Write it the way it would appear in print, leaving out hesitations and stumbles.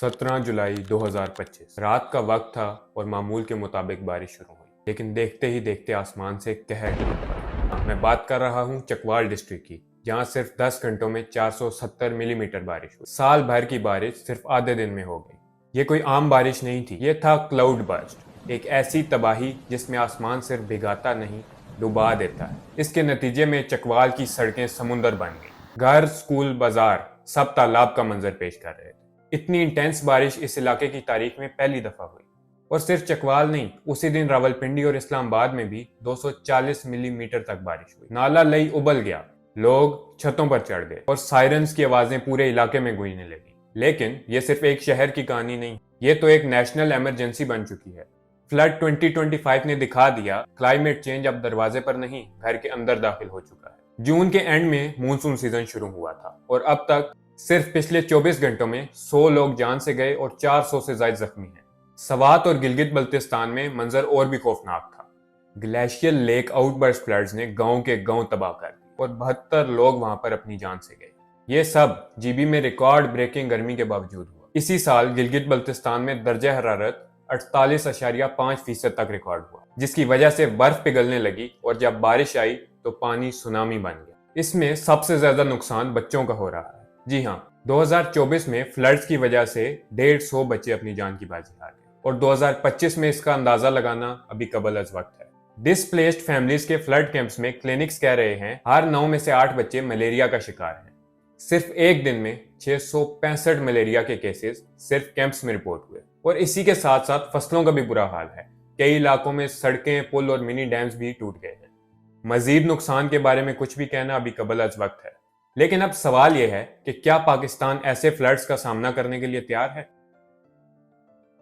17 जुलाई 2025 रात का वक्त था और मामूल के मुताबिक बारिश शुरू हुई, लेकिन देखते ही देखते आसमान से कहर टूट पड़ा। मैं बात कर रहा हूँ चकवाल डिस्ट्रिक्ट की, जहाँ सिर्फ 10 घंटों में 470 मिलीमीटर बारिश हुई। साल भर की बारिश सिर्फ आधे दिन में हो गई। ये कोई आम बारिश नहीं थी, ये था क्लाउड बर्स्ट, एक ऐसी तबाही जिसमें आसमान सिर्फ भिगाता नहीं, डुबा देता है। इसके नतीजे में चकवाल की सड़कें समुंदर बन गई। घर, स्कूल, बाजार सब तालाब का मंजर पेश कर रहे थे। इतनी इंटेंस बारिश इस इलाके की तारीख में पहली दफा हुई। और सिर्फ चकवाल नहीं, उसी दिन रावलपिंडी और इस्लामाबाद में भी 240 मिलीमीटर तक बारिश हुई। नाला लई उबल गया, लोग छतों पर चढ़ गए और सायरन्स की आवाजें पूरे इलाके में गूंजने लगी। लेकिन ये सिर्फ एक शहर की कहानी नहीं, ये तो एक नेशनल इमरजेंसी बन चुकी है। फ्लड 2025 ने दिखा दिया, क्लाइमेट चेंज अब दरवाजे पर नहीं, घर के अंदर दाखिल हो चुका है। जून के एंड में मॉनसून सीजन शुरू हुआ था और अब तक सिर्फ पिछले 24 घंटों में 100 लोग जान से गए और 400 से ज्यादा जख्मी हैं। सवात और गिलगित बल्तिस्तान में मंजर और भी खौफनाक था। ग्लेशियर लेक आउटबर्स्ट फ्लड्स ने गांव के गांव तबाह कर दिए और 72 लोग वहां पर अपनी जान से गए। ये सब जीबी में रिकॉर्ड ब्रेकिंग गर्मी के बावजूद हुआ। इसी साल गिलगित बल्तिस्तान में दर्जा हरारत 48.5% तक रिकॉर्ड हुआ, जिसकी वजह से बर्फ पिघलने लगी और जब बारिश आई तो पानी सुनामी बन गया। इसमें सबसे ज्यादा नुकसान बच्चों का हो रहा है। जी हाँ, 2024 में फ्लड्स की वजह से 150 बच्चे अपनी जान की बाजी हार गए और 2025 में इसका अंदाजा लगाना अभी कबल अज वक्त है। डिस्प्लेस्ड फैमिलीज के फ्लड कैंप्स में क्लिनिक्स कह रहे हैं हर 9 में से 8 बच्चे मलेरिया का शिकार हैं। सिर्फ एक दिन में 665 मलेरिया के केसेस सिर्फ कैंप्स में रिपोर्ट हुए और इसी के साथ साथ फसलों का भी बुरा हाल है। कई इलाकों में सड़कें, पुल और मिनी डैम्स भी टूट गए हैं। मजीद नुकसान के बारे में कुछ भी कहना अभी कबल अज वक्त है, लेकिन अब सवाल यह है कि क्या पाकिस्तान ऐसे फ्लड्स का सामना करने के लिए तैयार है।